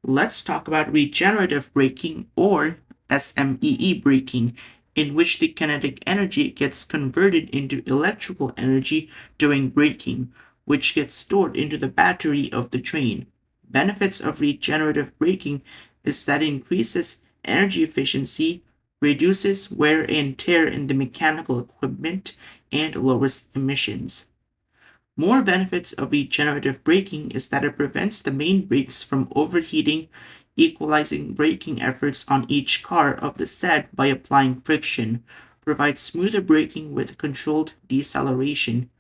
Let's talk about regenerative braking or SMEE braking, in which the kinetic energy gets converted into electrical energy during braking, which gets stored into the battery of the train. Benefits of regenerative braking is that it increases energy efficiency, reduces wear and tear in the mechanical equipment, and lowers emissions. More benefits of regenerative braking is that it prevents the main brakes from overheating, equalizing braking efforts on each car of the set by applying friction, provides smoother braking with controlled deceleration,